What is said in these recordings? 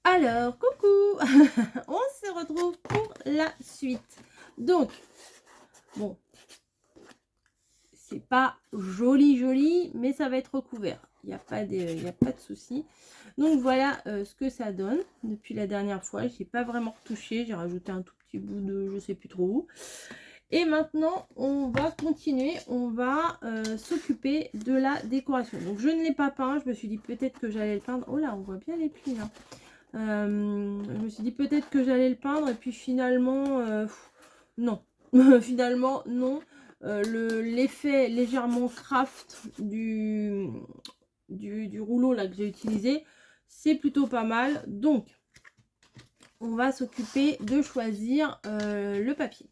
Alors, coucou on se retrouve pour la suite. Donc, bon, c'est pas joli joli, mais ça va être recouvert. Il n'y a pas de souci. Donc voilà ce que ça donne depuis la dernière fois. J'ai pas vraiment retouché, j'ai rajouté un tout petit bout de je sais plus trop où. Et maintenant, on va continuer, on va s'occuper de la décoration. Donc je ne l'ai pas peint, je me suis dit peut-être que j'allais le peindre. Oh là, on voit bien les plis là. Je me suis dit peut-être que j'allais le peindre et puis finalement non. Finalement non. L'effet légèrement craft du rouleau là que j'ai utilisé, c'est plutôt pas mal. Donc on va s'occuper de choisir le papier.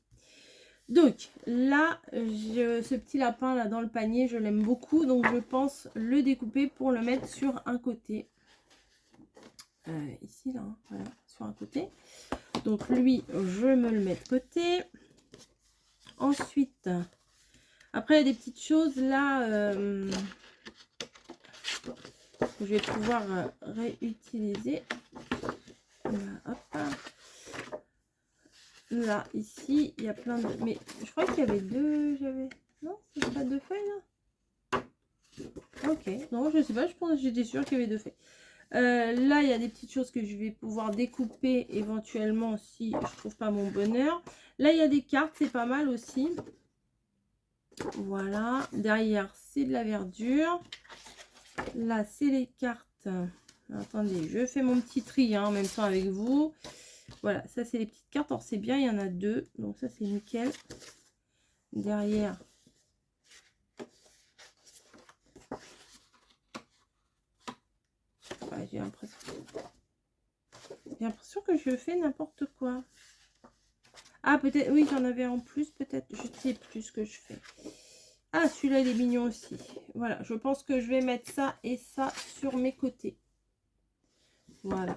Donc là, ce petit lapin là dans le panier, je l'aime beaucoup, donc je pense le découper pour le mettre sur un côté. Ici là, hein, voilà, sur un côté. Donc lui, je me le mets de côté. Ensuite, après il y a des petites choses là que je vais pouvoir réutiliser. Voilà, hop. Là, ici, il y a plein de... Mais je crois qu'il y avait deux... Non, c'est pas deux feuilles là. Ok, non, je sais pas, je pense, j'étais sûre qu'il y avait deux feuilles. Là, il y a des petites choses que je vais pouvoir découper éventuellement si je trouve pas mon bonheur. Là, il y a des cartes, c'est pas mal aussi. Voilà, derrière, c'est de la verdure. Là, c'est les cartes. Attendez, je fais mon petit tri hein, en même temps avec vous. Voilà, ça, c'est les petites cartes. Alors, c'est bien, il y en a deux. Donc, ça, c'est nickel. Derrière, ouais, j'ai l'impression que je fais n'importe quoi. Ah, peut-être, oui, j'en avais en plus, peut-être. Je sais plus ce que je fais. Ah, celui-là, il est mignon aussi. Voilà, je pense que je vais mettre ça et ça sur mes côtés. Voilà.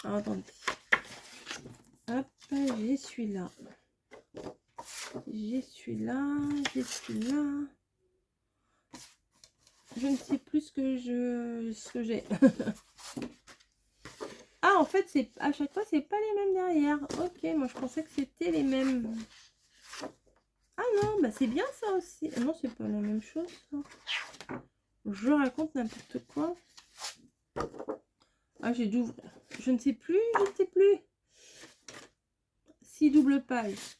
Alors, attendez. Hop, j'ai celui-là. J'ai celui-là. J'ai celui-là. Je ne sais plus ce que j'ai. Ah, en fait, c'est à chaque fois, c'est pas les mêmes derrière. Ok, moi, je pensais que c'était les mêmes. Ah non, bah c'est bien ça aussi. Non, c'est pas la même chose, ça. Je raconte n'importe quoi. Ah, j'ai dû ouvrir. Je ne sais plus, je ne sais plus. 6 doubles pages.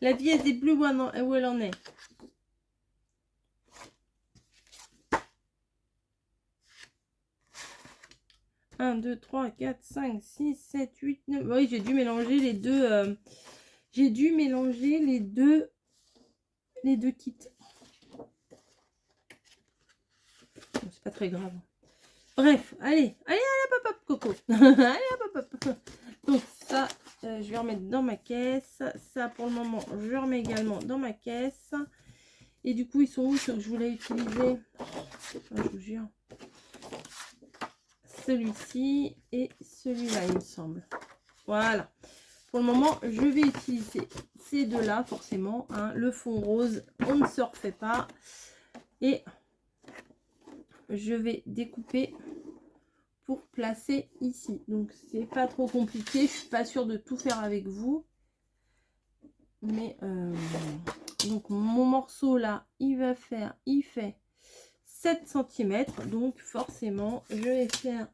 La vie, elle sait plus où elle en est. Un, 2, 3, 4, 5, 6, 7, 8, 9. Oui, j'ai dû mélanger les deux. J'ai dû mélanger les deux kits. Bon, c'est pas très grave. Bref, allez, hop, hop, coco. Allez, hop, hop. Donc ça, je vais remettre dans ma caisse. Ça, pour le moment, je remets également dans ma caisse. Et du coup, ils sont où ceux que je voulais utiliser? Je vous jure. Celui-ci et celui-là, il me semble. Voilà. Pour le moment, je vais utiliser ces deux-là, forcément. Hein. Le fond rose, on ne se refait pas. Et je vais découper pour placer ici. Donc, c'est pas trop compliqué. Je suis pas sûre de tout faire avec vous. Mais, donc, mon morceau là, il fait 7 cm. Donc, forcément, je vais faire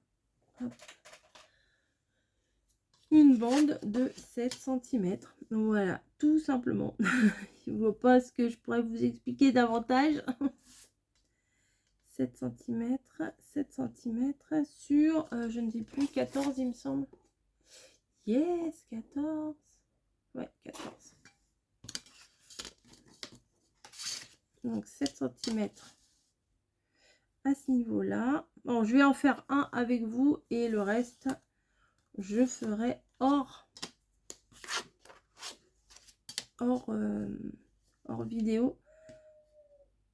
une bande de 7 cm. Voilà, tout simplement. Je ne vois pas ce que je pourrais vous expliquer davantage. 7 cm, 7 cm sur, je ne sais plus, 14 il me semble. Yes, 14. Ouais, 14. Donc 7 cm à ce niveau-là. Bon, je vais en faire un avec vous et le reste, je ferai hors vidéo.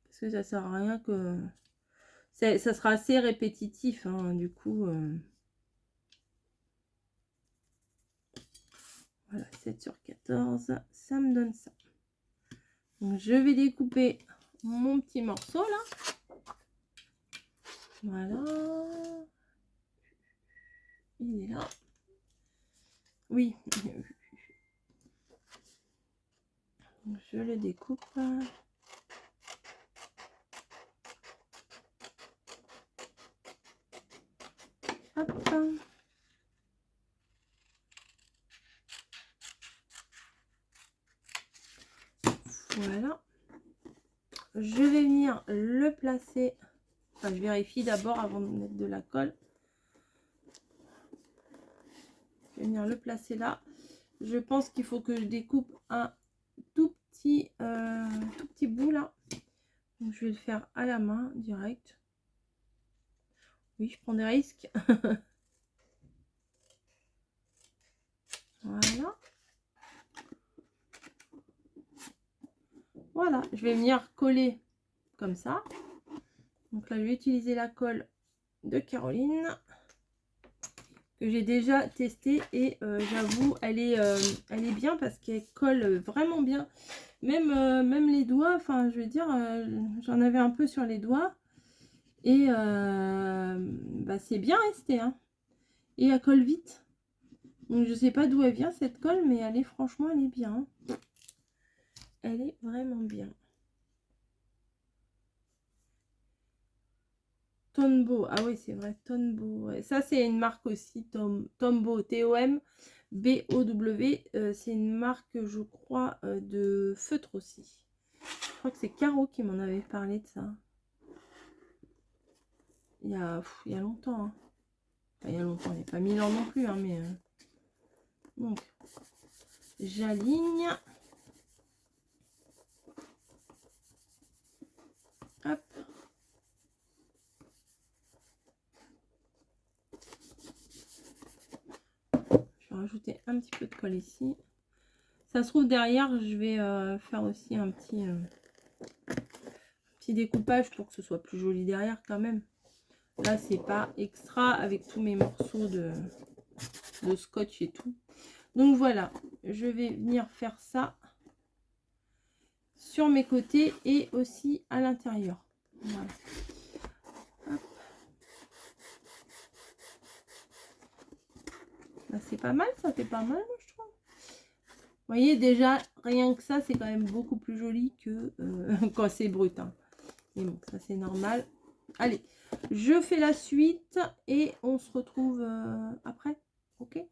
Parce que ça sert à rien que... Ça sera assez répétitif, hein, du coup. Voilà, 7 sur 14, ça me donne ça. Donc, je vais découper mon petit morceau là. Voilà. Il est là. Oui. Je le découpe. Hop. Voilà. Je vais venir le placer. Enfin, je vérifie d'abord avant de mettre de la colle. Je vais venir le placer là. Je pense qu'il faut que je découpe un tout petit bout là. Donc, je vais le faire à la main direct. Oui, je prends des risques. Voilà. Voilà, je vais venir coller comme ça. Donc là, je vais utiliser la colle de Caroline que j'ai déjà testée et j'avoue, elle est bien parce qu'elle colle vraiment bien. Même les doigts, enfin, je veux dire, j'en avais un peu sur les doigts et bah, c'est bien resté. Hein. Et elle colle vite. Donc, je sais pas d'où elle vient cette colle, mais elle est franchement, elle est bien. Hein. Elle est vraiment bien. Tombow, ah oui c'est vrai, Tombow, ouais. Ça c'est une marque aussi, Tombow, T-O-M-B-O-W, c'est une marque je crois de feutre aussi. Je crois que c'est Caro qui m'en avait parlé de ça. Il y a longtemps, hein. Enfin, il y a longtemps, il n'y a pas 1000 ans non plus, hein, mais donc j'aligne. Hop. Rajouter un petit peu de colle ici. Ça se trouve derrière je vais faire aussi un petit découpage pour que ce soit plus joli derrière quand même. Là c'est pas extra avec tous mes morceaux de scotch et tout. Donc voilà, je vais venir faire ça sur mes côtés et aussi à l'intérieur. Voilà. C'est pas mal, ça fait pas mal, je trouve. Vous voyez, déjà, rien que ça, c'est quand même beaucoup plus joli que quand c'est brut. Hein. Mais bon, ça, c'est normal. Allez, je fais la suite et on se retrouve après. Ok.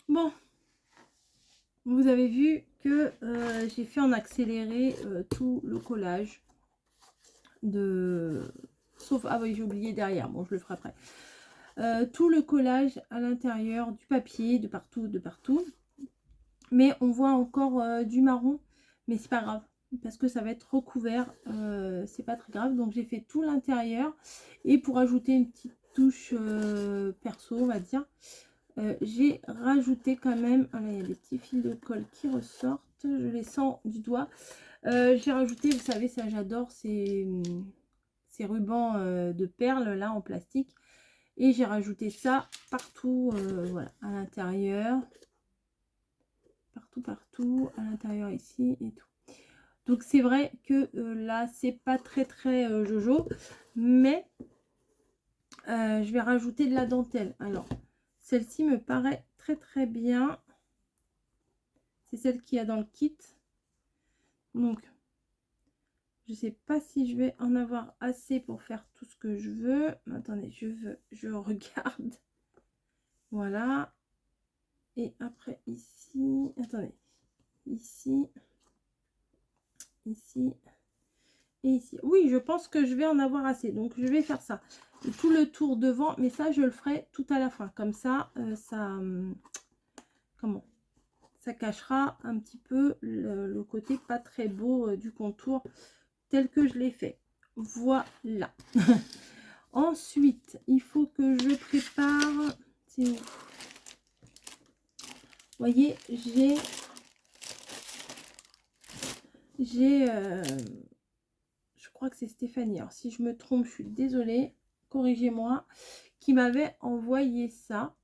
Bon, vous avez vu que j'ai fait en accéléré tout le collage de... Sauf, ah oui, j'ai oublié derrière, bon, je le ferai après. Tout le collage à l'intérieur du papier, de partout, de partout. Mais on voit encore du marron, mais c'est pas grave, parce que ça va être recouvert, c'est pas très grave. Donc j'ai fait tout l'intérieur, et pour ajouter une petite touche perso, on va dire, j'ai rajouté quand même, ah là, il y a des petits fils de colle qui ressortent, je les sens du doigt. J'ai rajouté, vous savez, ça j'adore, ces rubans de perles là en plastique, et j'ai rajouté ça partout, voilà, à l'intérieur, partout à l'intérieur ici et tout. Donc c'est vrai que là c'est pas très jojo, mais je vais rajouter de la dentelle. Alors celle-ci me paraît très bien, c'est celle qu'il y a dans le kit. Donc je sais pas si je vais en avoir assez pour faire tout ce que je veux. Attendez, je regarde. Voilà. Et après ici, attendez, ici, ici et ici. Oui, je pense que je vais en avoir assez, donc je vais faire ça. Et tout le tour devant, mais ça je le ferai tout à la fin. Comme ça, comment, ça cachera un petit peu le côté pas très beau du contour tel que je l'ai fait. Voilà. Ensuite, il faut que je prépare. Vous voyez, j'ai je crois que c'est Stéphanie, alors si je me trompe, je suis désolée, corrigez-moi, qui m'avait envoyé ça.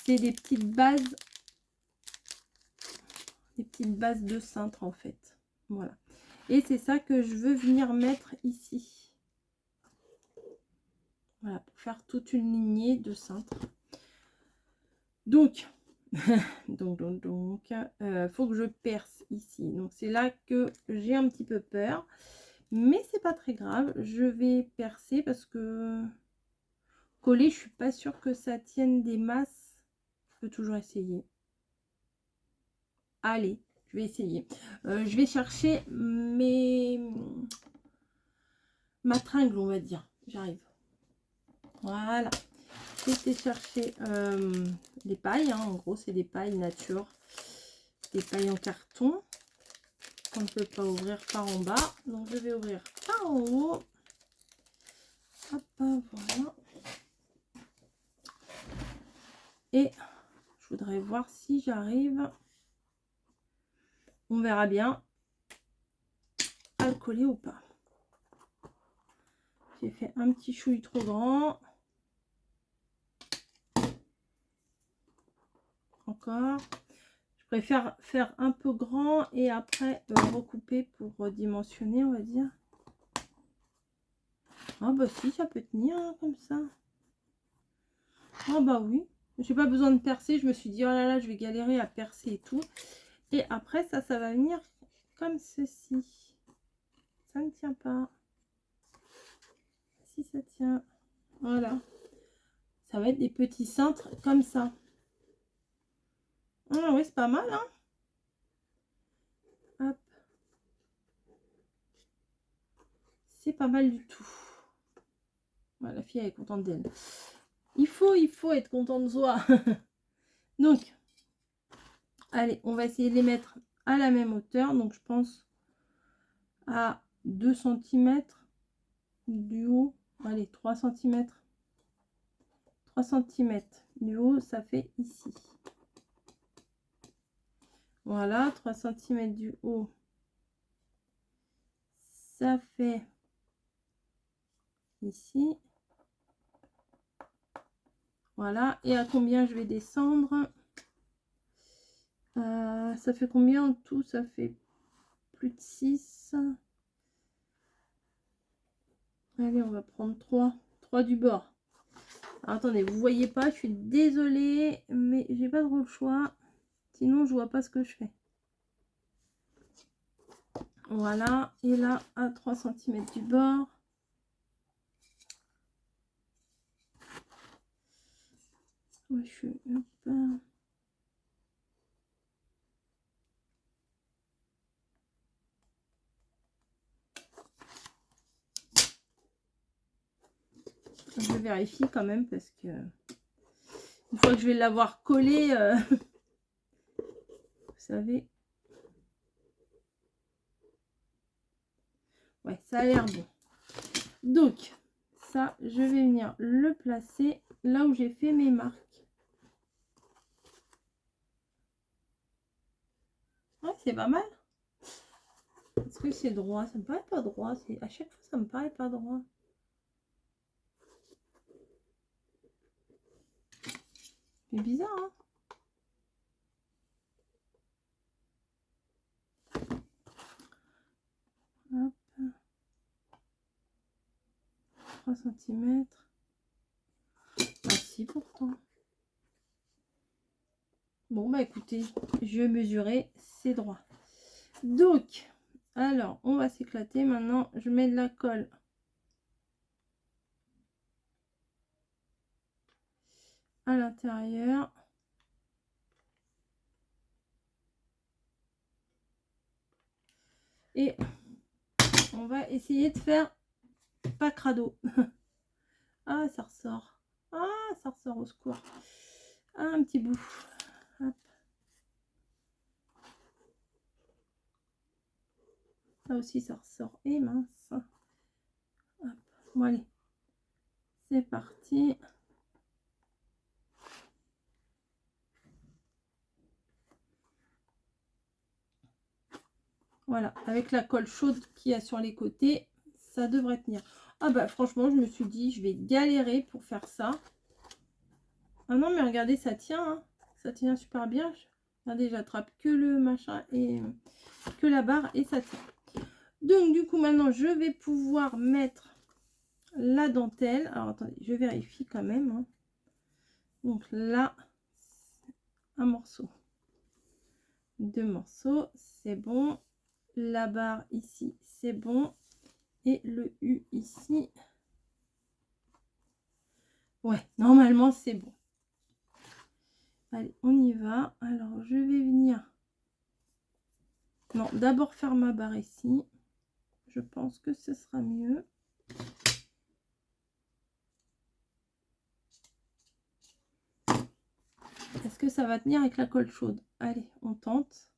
C'est des petites bases de cintre en fait. Voilà. Et c'est ça que je veux venir mettre ici. Voilà, pour faire toute une lignée de cintre. Donc, faut que je perce ici. Donc c'est là que j'ai un petit peu peur. Mais c'est pas très grave. Je vais percer parce que coller, je suis pas sûre que ça tienne des masses. Je peux toujours essayer. Allez, je vais essayer. Je vais chercher ma tringle, on va dire. J'arrive. Voilà. J'ai chercher les pailles. Hein. En gros, c'est des pailles nature. Des pailles en carton. On ne peut pas ouvrir par en bas. Donc, je vais ouvrir par en haut. Hop, voilà. Et je voudrais voir si j'arrive. On verra bien à le coller ou pas. J'ai fait un petit chouille trop grand. Encore. Je préfère faire un peu grand et après recouper pour redimensionner, on va dire. Ah bah si, ça peut tenir hein, comme ça. Ah bah oui. J'ai pas besoin de percer. Je me suis dit, oh là là, je vais galérer à percer et tout. Et après, ça va venir comme ceci. Ça ne tient pas. Si ça tient. Voilà. Ça va être des petits cintres comme ça. Ah oui, c'est pas mal, hein. Hop. C'est pas mal du tout. Voilà, la fille elle est contente d'elle. Il faut être content de soi. Donc, allez, on va essayer de les mettre à la même hauteur. Donc, je pense à 2 cm du haut. Allez, 3 cm. 3 cm du haut, ça fait ici. Voilà, 3 cm du haut. Ça fait ici. Voilà, et à combien je vais descendre? Ça fait combien en tout? Ça fait plus de 6. Allez, on va prendre 3 du bord. Alors, attendez, vous voyez pas, je suis désolée, mais j'ai pas trop le choix. Sinon, je vois pas ce que je fais. Voilà, et là, à 3 cm du bord. Hop. Je vérifie quand même parce que une fois que je vais l'avoir collé, vous savez. Ouais, ça a l'air bon. Donc, ça, je vais venir le placer là où j'ai fait mes marques. Ouais, c'est pas mal. Est-ce que c'est droit? Ça me paraît pas droit. À chaque fois, ça me paraît pas droit. C'est bizarre, hein? Hop. 3 cm. Ah si, pourtant. Bon, bah écoutez, je vais mesurer, c'est droit. Donc, alors, on va s'éclater. Maintenant, je mets de la colle à l'intérieur. Et on va essayer de faire pas crado. Ah, ça ressort. Ah, ça ressort au secours. Ah, un petit bout. Hop. Ça aussi, ça ressort. Et mince. Hop. Bon, allez. C'est parti. Voilà. Avec la colle chaude qu'il y a sur les côtés, ça devrait tenir. Ah bah franchement, je me suis dit, je vais galérer pour faire ça. Ah non, mais regardez, ça tient. Hein. Ça tient super bien. Regardez, j'attrape que le machin et que la barre et ça tient. Donc, du coup, maintenant, je vais pouvoir mettre la dentelle. Alors, attendez, je vérifie quand même. Hein. Donc là, un morceau. 2 morceaux, c'est bon. La barre ici, c'est bon. Et le U ici. Ouais, normalement, c'est bon. Allez, on y va. Alors, je vais venir... Non, d'abord faire ma barre ici. Je pense que ce sera mieux. Est-ce que ça va tenir avec la colle chaude? Allez, on tente.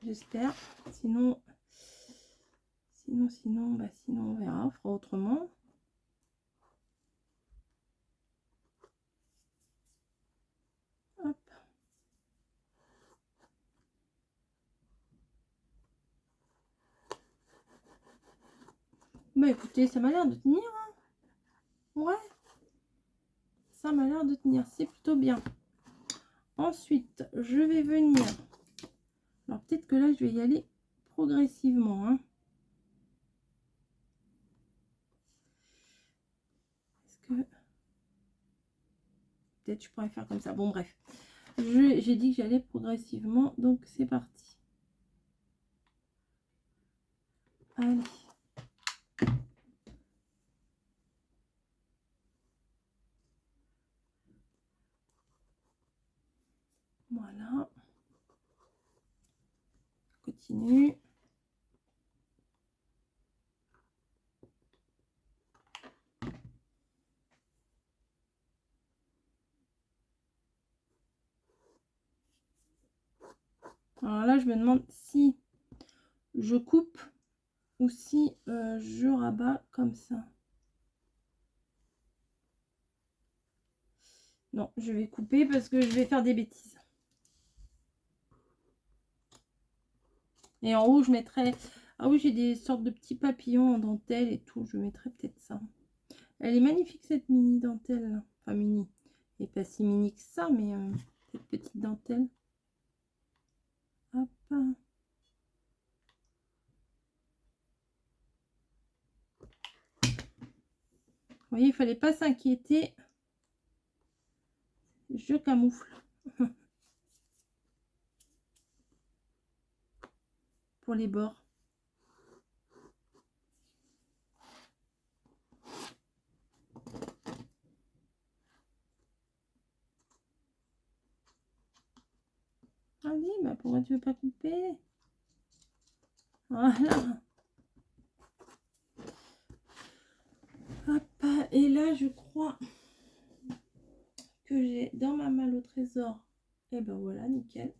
J'espère. Sinon, on verra. On fera autrement. Hop. Bah écoutez, ça m'a l'air de tenir. Hein. Ouais. Ça m'a l'air de tenir. C'est plutôt bien. Ensuite, je vais venir. Alors peut-être que là, je vais y aller progressivement. Hein. Est-ce que... Peut-être je pourrais faire comme ça. Bon, bref. J'ai dit que j'allais progressivement. Donc, c'est parti. Allez. Voilà. Continue. Alors là, je me demande si je coupe ou si je rabats comme ça. Non, je vais couper parce que je vais faire des bêtises. Et en haut, je mettrai... Ah oui, j'ai des sortes de petits papillons en dentelle et tout. Je mettrai peut-être ça. Elle est magnifique, cette mini dentelle. Enfin, mini. Elle n'est pas si mini que ça, mais cette petite dentelle. Hop. Vous voyez, il ne fallait pas s'inquiéter. Je camoufle. Pour les bords. tu veux pas couper? Voilà. Hop, et là, je crois que j'ai dans ma malle au trésor. Et ben voilà, nickel.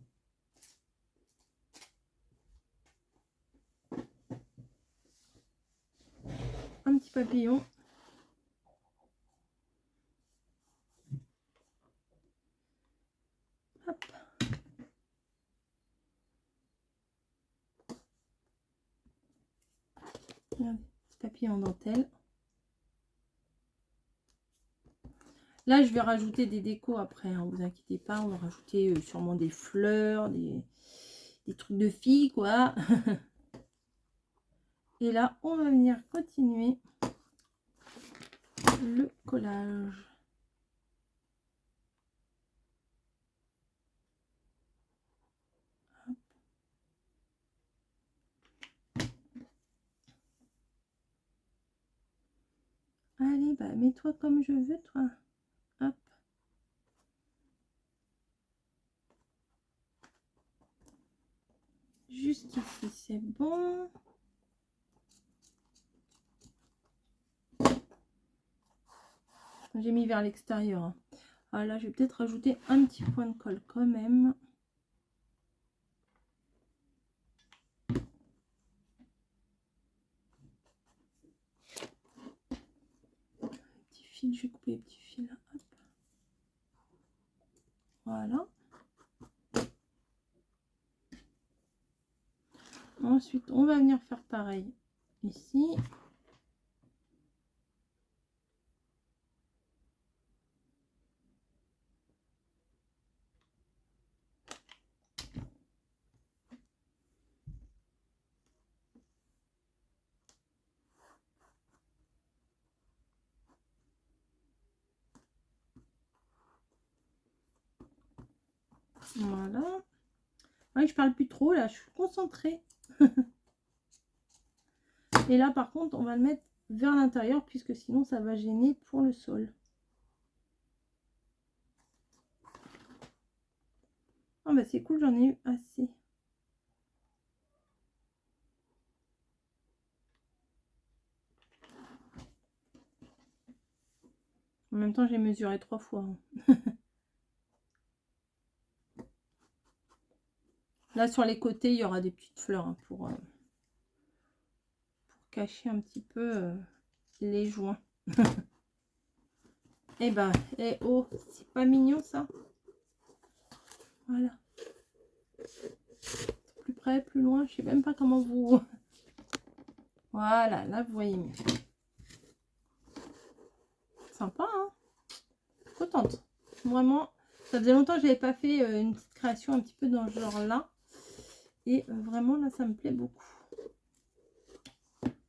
Un petit papillon. Hop. Regardez, petit papillon en dentelle. Là, je vais rajouter des décos après, hein, vous inquiétez pas. On va rajouter sûrement des fleurs, des trucs de filles, quoi. Et là, on va venir continuer le collage. Hop. Allez, bah, mets-toi comme je veux, toi. Hop. Juste ici, c'est bon. J'ai mis vers l'extérieur. Hein. Ah là, je vais peut-être rajouter un petit point de colle quand même. Petit fil, je vais couper les petits fils là. Hop. Voilà. Ensuite, on va venir faire pareil ici. Voilà. Ouais, je parle plus trop là, je suis concentrée. Et là, par contre, on va le mettre vers l'intérieur puisque sinon ça va gêner pour le sol. Ah bah c'est cool, j'en ai eu assez. En même temps, j'ai mesuré 3 fois. Hein. Là, sur les côtés, il y aura des petites fleurs hein, pour cacher un petit peu les joints. Et ben, et oh, c'est pas mignon ça. Voilà. Plus près, plus loin, je sais même pas comment vous... Voilà, là vous voyez mieux. Sympa, hein. Contente. Vraiment, ça faisait longtemps que j'avais pas fait une petite création un petit peu dans ce genre-là. Et vraiment, là, ça me plaît beaucoup.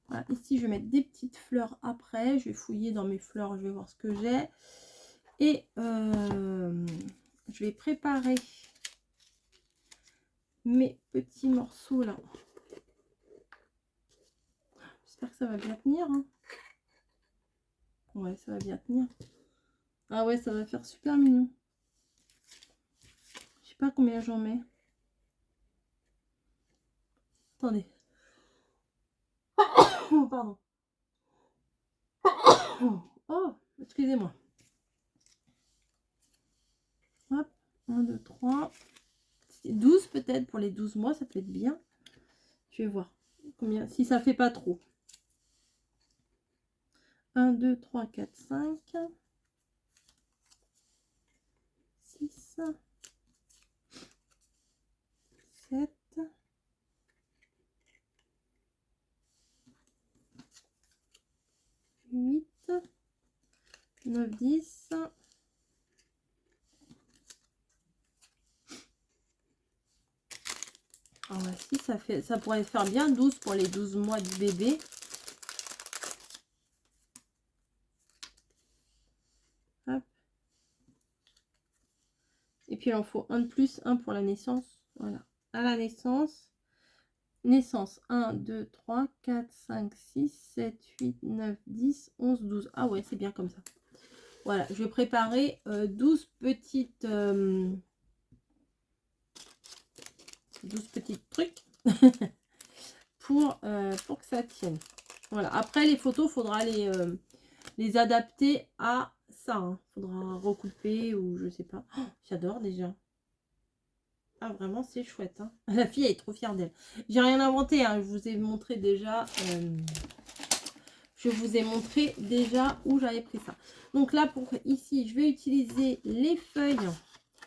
Voilà, ici, je vais mettre des petites fleurs après. Je vais fouiller dans mes fleurs, je vais voir ce que j'ai. Et je vais préparer mes petits morceaux là. J'espère que ça va bien tenir. Hein. Ouais, ça va bien tenir. Ah ouais, ça va faire super mignon. Je sais pas combien j'en mets. Attendez. Oh, pardon. Oh, excusez-moi. Hop, 1, 2, 3. 12 peut-être pour les 12 mois, ça peut être bien. Je vais voir combien, si ça fait pas trop. 1, 2, 3, 4, 5. 6. 7. 8. 9, 10. Ah bah si, ça pourrait faire bien 12 pour les 12 mois du bébé. Hop. Et puis il en faut un de plus, un pour la naissance. Voilà. À la naissance. Naissance 1, 2, 3, 4, 5, 6, 7, 8, 9, 10, 11, 12. Ah ouais, c'est bien comme ça. Voilà, je vais préparer 12 petites... 12 petits trucs pour que ça tienne. Voilà. Après, les photos, il faudra les adapter à ça. Hein. Faudra recouper ou je sais pas. Oh, j'adore déjà. Ah, vraiment, c'est chouette. Hein. La fille, elle est trop fière d'elle. J'ai rien inventé. Hein. Je vous ai montré déjà... je vous ai montré déjà où j'avais pris ça. Donc là, pour ici, je vais utiliser les feuilles,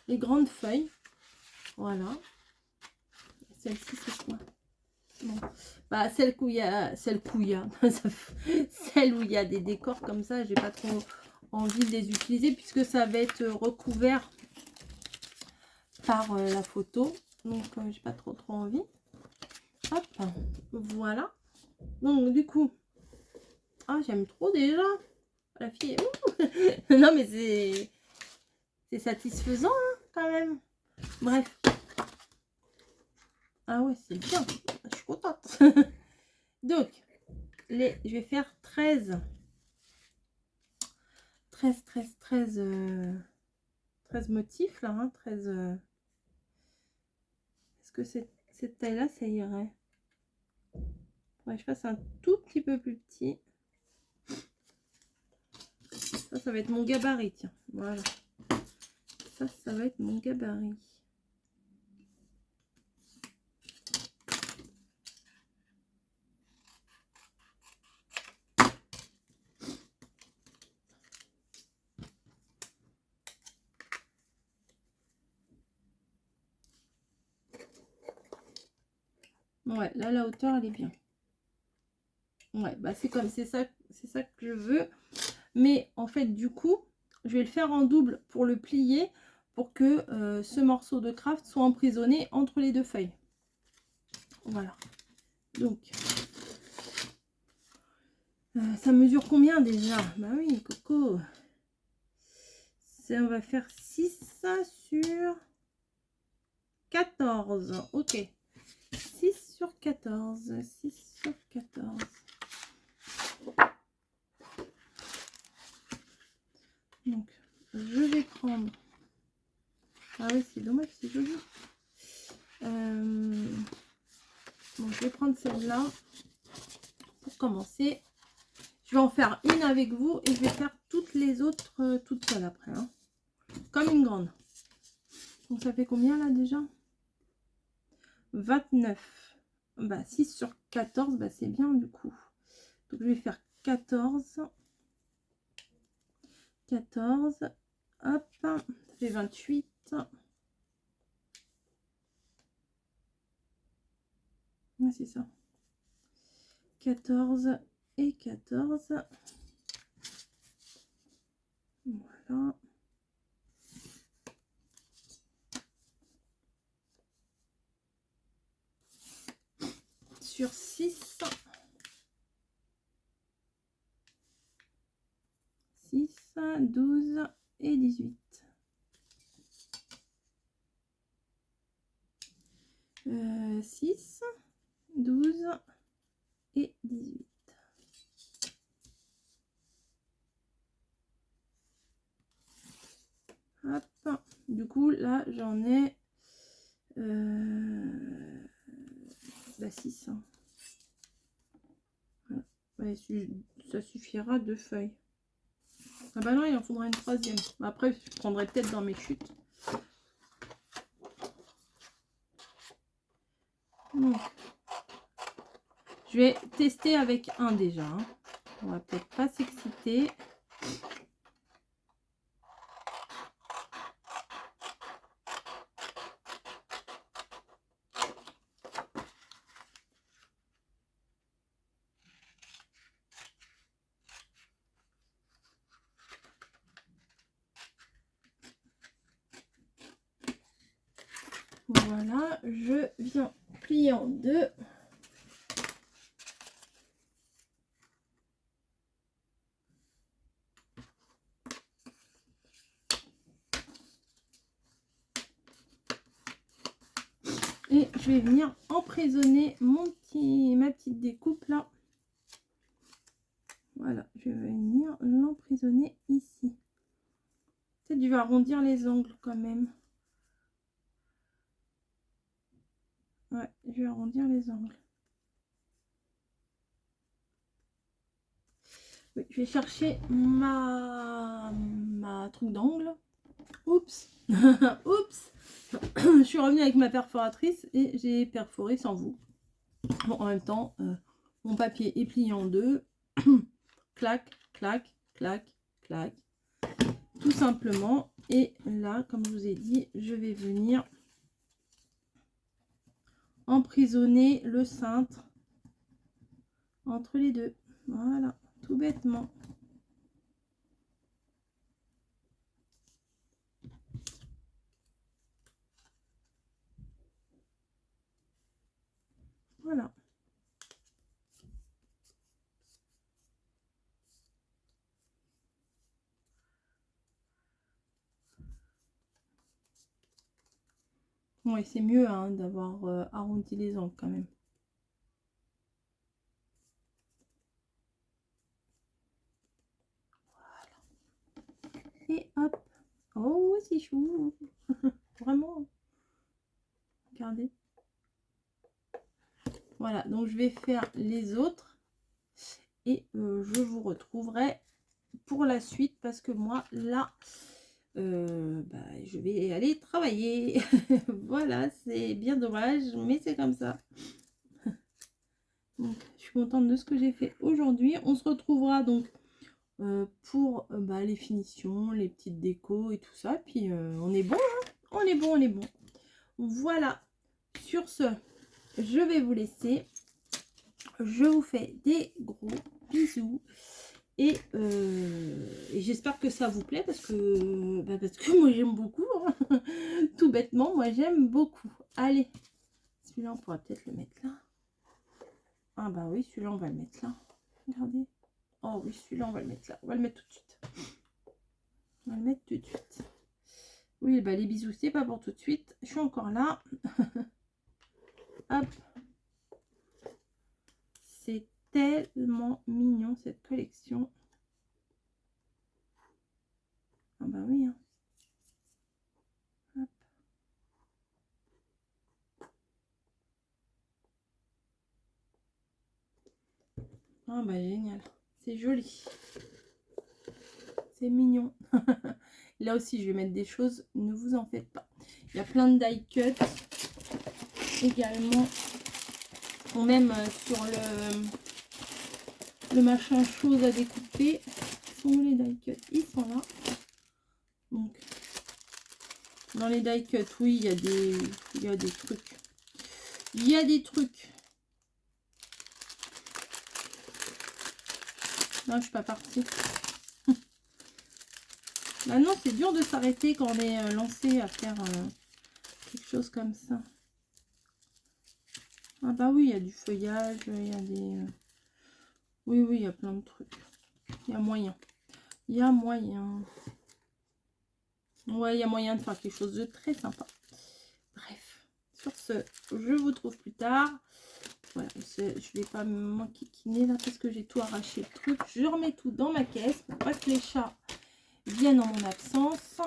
les grandes feuilles. Voilà. Celle-ci, c'est quoi? Bon. Bah, celle où il y a, celle où il y a des décors comme ça, j'ai pas trop envie de les utiliser puisque ça va être recouvert par la photo. Donc, j'ai pas trop envie. Hop, voilà. Donc, du coup, ah, j'aime trop déjà. La fille, non, mais c'est satisfaisant hein, quand même. Bref. Ah ouais, c'est bien. Je suis contente. Donc, je vais faire 13 motifs là. Hein, 13. Est-ce que cette taille-là, ça irait? Ouais, je fasse un tout petit peu plus petit. Ça va être mon gabarit. Tiens, voilà. Ça va être mon gabarit. Ouais, là, la hauteur, elle est bien. Ouais, bah c'est ça que je veux. Mais en fait, du coup, je vais le faire en double pour le plier, pour que ce morceau de craft soit emprisonné entre les deux feuilles. Voilà. Donc, ça mesure combien déjà? Bah oui, Coco. On va faire 6 sur 14. Ok. 6 sur 14. 6 sur 14. Donc, je vais prendre... Ah oui, c'est dommage, c'est joli. Bon, je vais prendre celle-là pour commencer. Je vais en faire une avec vous et je vais faire toutes les autres toutes seules après. Hein. Comme une grande. Donc, ça fait combien là déjà? 29. Bah, 6 sur 14, bah, c'est bien du coup. Donc, je vais faire 14. 14. Hop. Ça fait 28. Ouais, c'est ça. 14 et 14. Voilà. Sur 6. 6, 12 et 18. 6, 12 et 18. Hop. Du coup, là, j'en ai 6. Hein. Voilà. Ouais, ça suffira 2 feuilles. Ah bah non, il en faudra une troisième. Après, je prendrai peut-être dans mes chutes. Donc, je vais tester avec un déjà. Hein. On va peut-être pas s'exciter. Voilà, je viens plier en deux. Et je vais venir emprisonner ma petite découpe là. Voilà, je vais venir l'emprisonner ici. Peut-être je vais arrondir les angles quand même. Ouais, je vais arrondir les angles. Oui, je vais chercher ma truc d'angle. Oups. Oups. Je suis revenue avec ma perforatrice et j'ai perforé sans vous. Bon, en même temps, mon papier est plié en deux. Clac, clac, clac, clac. Tout simplement. Et là, comme je vous ai dit, je vais venir emprisonner le cintre entre les deux. Voilà, tout bêtement. Voilà. Oui, c'est mieux hein, d'avoir arrondi les angles quand même. Voilà. Et hop. Oh, c'est chou. Vraiment. Regardez. Voilà, donc je vais faire les autres. Et je vous retrouverai pour la suite parce que moi, là, je vais aller travailler. Voilà, c'est bien dommage, mais c'est comme ça. Donc, je suis contente de ce que j'ai fait aujourd'hui. On se retrouvera donc pour les finitions, les petites décos et tout ça. Puis on est bon, hein, on est bon, on est bon. Voilà, sur ce, je vais vous laisser. Je vous fais des gros bisous. Et j'espère que ça vous plaît parce que moi j'aime beaucoup. Hein. Tout bêtement, moi j'aime beaucoup. Allez, celui-là on pourra peut-être le mettre là. Ah bah oui, celui-là on va le mettre là. Regardez. Oh oui, celui-là on va le mettre là. On va le mettre tout de suite. On va le mettre tout de suite. Oui, bah les bisous, c'est pas pour tout de suite. Je suis encore là. Hop. C'est tellement mignon cette collection. Ah bah oui. Hein. Hop. Ah bah génial. C'est joli. C'est mignon. Là aussi, je vais mettre des choses. Ne vous en faites pas. Il y a plein de die cut également. Ou même sur le machin chose à découper. Sont où les die cut? Ils sont là. Donc, dans les die cut, oui, il y a des trucs. Il y a des trucs. Non, je suis pas partie. Maintenant, c'est dur de s'arrêter quand on est lancé à faire quelque chose comme ça. Ah bah oui, il y a du feuillage, il y a des... Oui, il y a plein de trucs. Il y a moyen. Il y a moyen. Ouais, il y a moyen de faire quelque chose de très sympa. Bref, sur ce, je vous trouve plus tard. Voilà, je vais pas m'enquiquiner là parce que j'ai tout arraché le truc. Je remets tout dans ma caisse pour pas que les chats viennent en mon absence.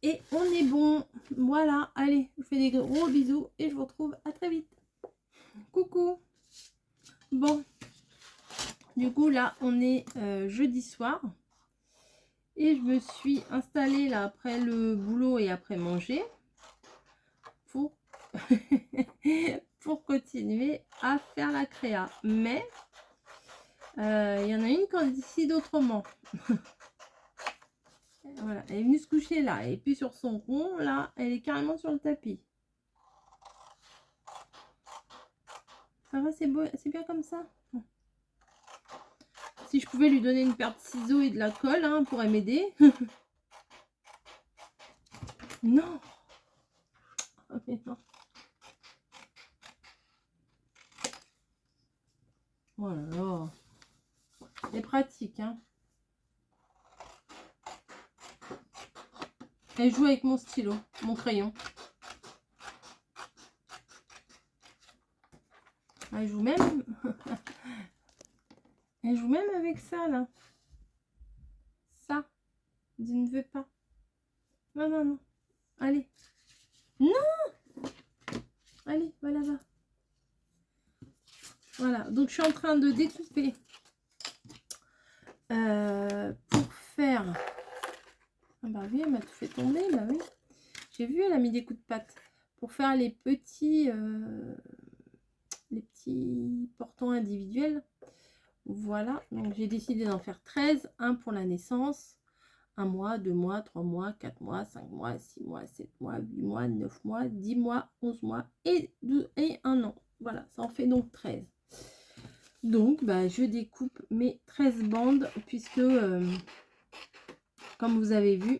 Et on est bon. Voilà, allez, je vous fais des gros bisous et je vous retrouve à très vite. Coucou. Bon, du coup là, on est jeudi soir. Et je me suis installée là après le boulot et après manger pour, pour continuer à faire la créa. Mais il y en a une qui en décide autrement. Voilà, elle est venue se coucher là. Et puis sur son rond, là, elle est carrément sur le tapis. Ça va, c'est beau, c'est bien comme ça. Si je pouvais lui donner une paire de ciseaux et de la colle, hein, elle pourrait m'aider. Non. Oh, mais non. Oh là là. C'est pratique, hein. Elle joue avec mon stylo, mon crayon. Elle joue même. Elle joue même avec ça, là. Ça. Je ne veux pas. Non, non, non. Allez. Non. Allez, va là-bas. Voilà, donc je suis en train de découper pour faire... Ah bah oui, elle m'a tout fait tomber, bah oui. J'ai vu, elle a mis des coups de patte pour faire les petits portants individuels. Voilà, donc j'ai décidé d'en faire 13, un pour la naissance, 1 mois, 2 mois, 3 mois, 4 mois, 5 mois, 6 mois, 7 mois, 8 mois, 9 mois, 10 mois, 11 mois et 1 an. Voilà, ça en fait donc 13. Donc, bah, je découpe mes 13 bandes puisque, comme vous avez vu,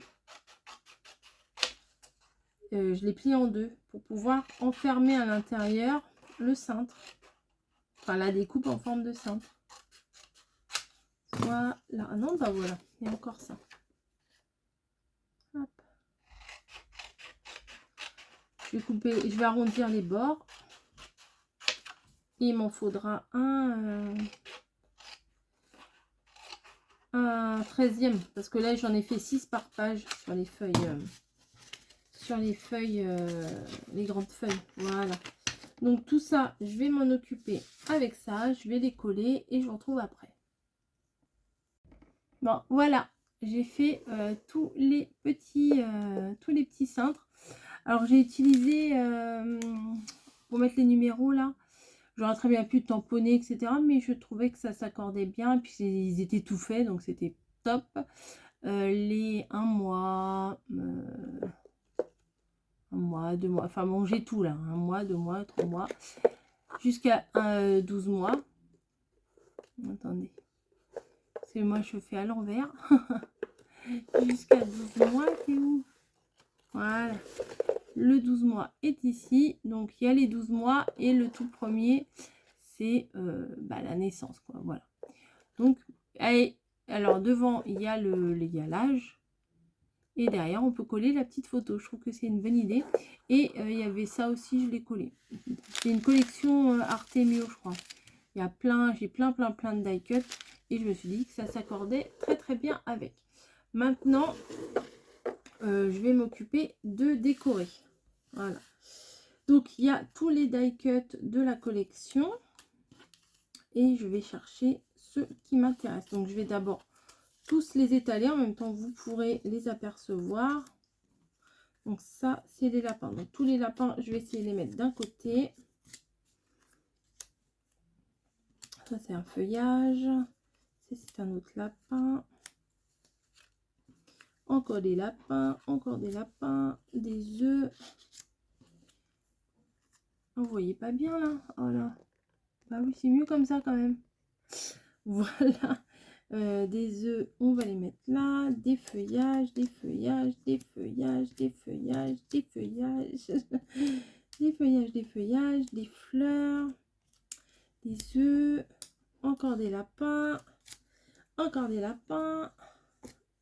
je les plie en deux pour pouvoir enfermer à l'intérieur le cintre. Enfin, la découpe en forme de cintre. Voilà. Ah non, bah voilà, il y a encore ça. Hop. Je vais couper, je vais arrondir les bords. Il m'en faudra un 13e parce que là j'en ai fait 6 par page sur les feuilles, les grandes feuilles. Voilà. Donc tout ça, je vais m'en occuper avec ça. Je vais les coller et je vous retrouve après. Bon, voilà, j'ai fait tous les petits cintres. Alors j'ai utilisé pour mettre les numéros là. J'aurais très bien pu tamponner, etc. Mais je trouvais que ça s'accordait bien. Et puis ils étaient tout faits, donc c'était top. Les 1 mois, 1 mois, 2 mois. Enfin bon, j'ai tout là. 1 mois, 2 mois, 3 mois. Jusqu'à 12 mois. Attendez. C'est moi je fais à l'envers. Jusqu'à 12 mois, c'est où? Voilà. Le 12 mois est ici. Donc il y a les 12 mois et le tout premier, c'est la naissance, quoi. Voilà. Donc, allez, alors devant, il y a l'égalage. Et derrière, on peut coller la petite photo. Je trouve que c'est une bonne idée. Et il y avait ça aussi, je l'ai collé. C'est une collection Artemio, je crois. Il y a plein, j'ai plein de die cut. Et je me suis dit que ça s'accordait très bien avec. Maintenant, je vais m'occuper de décorer. Voilà. Donc, il y a tous les die cut de la collection. Et je vais chercher ceux qui m'intéressent. Donc, je vais d'abord tous les étaler. En même temps, vous pourrez les apercevoir. Donc, ça, c'est les lapins. Donc, tous les lapins, je vais essayer de les mettre d'un côté. Ça, c'est un feuillage. C'est un autre lapin. Encore des lapins. Encore des lapins. Des œufs. Vous voyez pas bien, là? Oh là. Bah oui, c'est mieux comme ça, quand même. Voilà. Des œufs, on va les mettre là. Des feuillages, des feuillages, des feuillages, des feuillages, des feuillages. Des feuillages, des feuillages, des fleurs. Des œufs. Encore des lapins. Encore des lapins.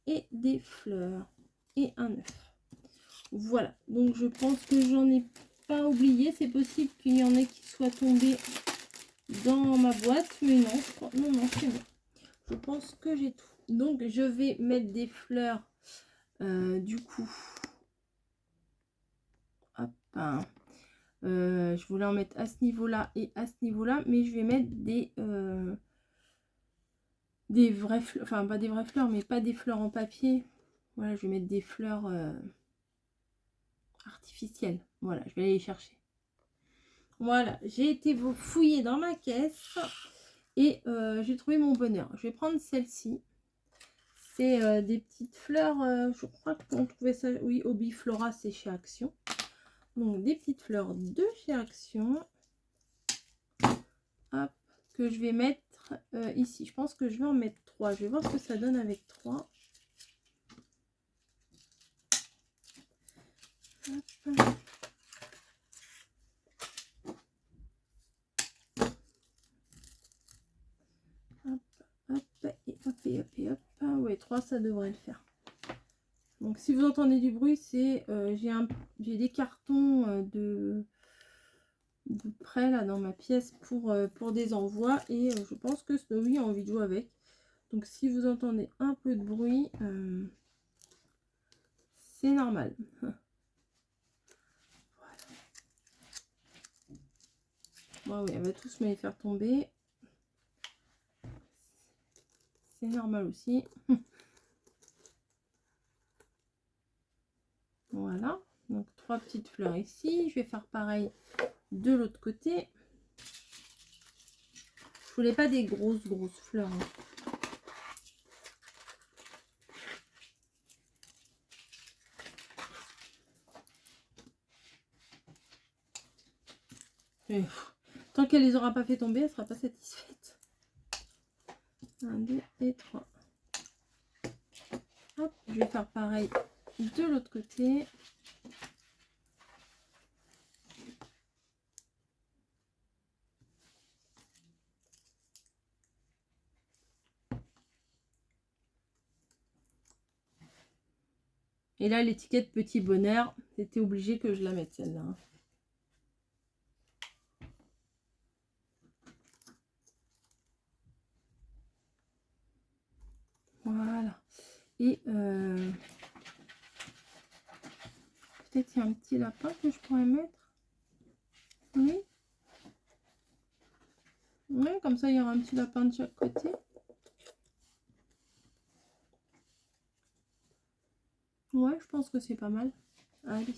Et des fleurs. Et un œuf. Voilà. Donc, je pense que j'en ai pas oublié. C'est possible qu'il y en ait qui soient tombés dans ma boîte. Mais non, non, c'est bon. Je pense que j'ai tout. Donc, je vais mettre des fleurs. Du coup. Hop. Je voulais en mettre à ce niveau-là et à ce niveau-là. Mais je vais mettre des vraies fleurs. Enfin, pas des vraies fleurs, mais pas des fleurs en papier. Voilà, je vais mettre des fleurs artificielles. Voilà, je vais aller les chercher. Voilà, j'ai été fouiller dans ma caisse. Et j'ai trouvé mon bonheur. Je vais prendre celle-ci. C'est des petites fleurs. Je crois qu'on trouvait ça. Oui, Obiflora, c'est chez Action. Donc, des petites fleurs de chez Action. Hop, que je vais mettre ici. Je pense que je vais en mettre 3. Je vais voir ce que ça donne avec 3. Hop. Ouais, 3, ça devrait le faire. Donc, si vous entendez du bruit, c'est j'ai des cartons de prêt là dans ma pièce pour des envois. Et je pense que Snowy a envie de jouer avec. Donc, si vous entendez un peu de bruit, c'est normal. Voilà. Bon, oui, elle va tous me les faire tomber. C'est normal aussi. Voilà. Donc 3 petites fleurs ici. Je vais faire pareil de l'autre côté. Je voulais pas des grosses fleurs. Et, tant qu'elle les aura pas fait tomber, elle sera pas satisfaite. 1, 2 et 3. Hop, je vais faire pareil de l'autre côté. Et là, l'étiquette Petit Bonheur, c'était obligé que je la mette celle-là. Voilà. Et peut-être il y a un petit lapin que je pourrais mettre. Oui. Oui, comme ça, il y aura un petit lapin de chaque côté. Ouais, je pense que c'est pas mal. Allez.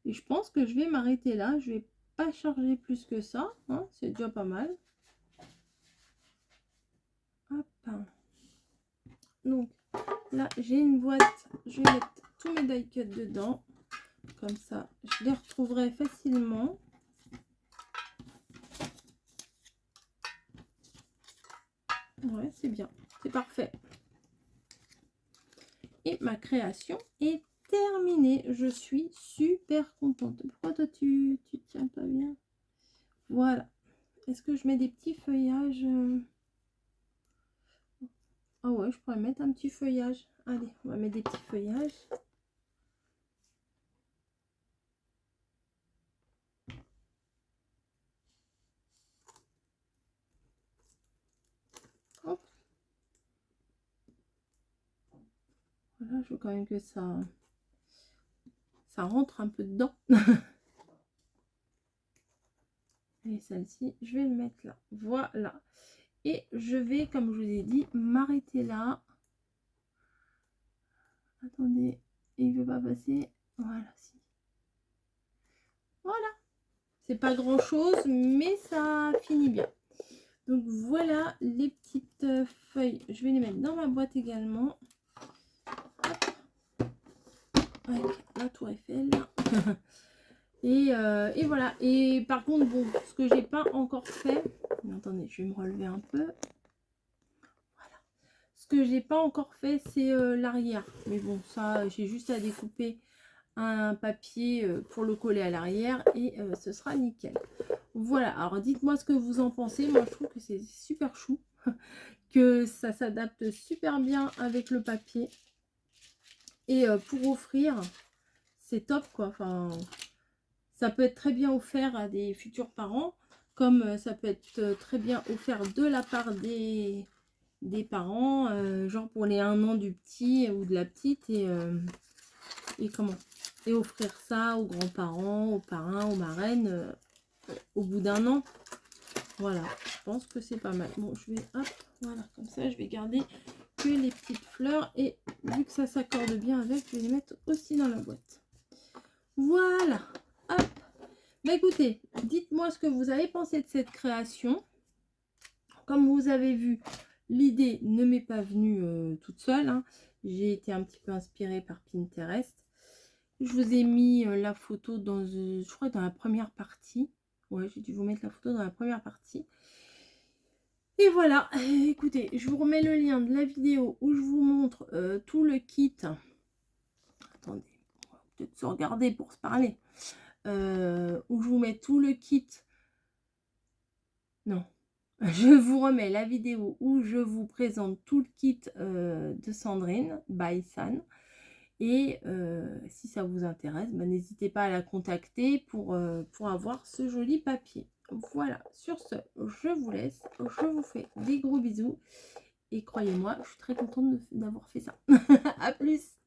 Et je pense que je vais m'arrêter là. Je vais pas charger plus que ça. Hein, c'est déjà pas mal. Hop. Donc, là, j'ai une boîte. Je vais mettre tous mes die cuts dedans. Comme ça, je les retrouverai facilement. Ouais, c'est bien. C'est parfait. Et ma création est terminée. Je suis super contente. Pourquoi toi, tu tiens pas bien? Voilà. Est-ce que je mets des petits feuillages? Ah ouais, je pourrais mettre un petit feuillage. Allez, on va mettre des petits feuillages. Hop. Voilà, je veux quand même que ça rentre un peu dedans. Et celle-ci, je vais le mettre là. Voilà. Et je vais, comme je vous ai dit, m'arrêter là. Attendez, il ne veut pas passer. Voilà. Voilà. C'est pas grand chose, mais ça finit bien. Donc voilà les petites feuilles. Je vais les mettre dans ma boîte également. Avec la tour Eiffel. Et voilà. Et par contre, bon, ce que j'ai pas encore fait. Attendez, je vais me relever un peu. Voilà. Ce que j'ai pas encore fait, c'est l'arrière. Mais bon, ça, j'ai juste à découper un papier pour le coller à l'arrière et ce sera nickel. Voilà, alors dites-moi ce que vous en pensez. Moi je trouve que c'est super chou, que ça s'adapte super bien avec le papier et pour offrir c'est top quoi. Enfin, ça peut être très bien offert à des futurs parents, comme ça peut être très bien offert de la part des parents, genre pour les 1 an du petit ou de la petite et comment, et offrir ça aux grands-parents, aux parrains, aux marraines au bout d'1 an. Voilà, je pense que c'est pas mal. Bon, je vais, hop, voilà, comme ça, je vais garder que les petites fleurs. Et vu que ça s'accorde bien avec, je vais les mettre aussi dans la boîte. Voilà, hop. Bah écoutez, dites-moi ce que vous avez pensé de cette création. Comme vous avez vu, l'idée ne m'est pas venue toute seule. Hein. J'ai été un petit peu inspirée par Pinterest. Je vous ai mis la photo dans, je crois, dans la première partie. Ouais, j'ai dû vous mettre la photo dans la première partie. Et voilà, écoutez, je vous remets le lien de la vidéo où je vous montre tout le kit. Attendez, on va peut-être se regarder pour se parler. Où je vous mets tout le kit. Non, je vous remets la vidéo où je vous présente tout le kit de Sandrine, by San. Et si ça vous intéresse, bah, n'hésitez pas à la contacter pour avoir ce joli papier. Voilà, sur ce, je vous laisse. Je vous fais des gros bisous. Et croyez-moi, je suis très contente d'avoir fait ça. À plus!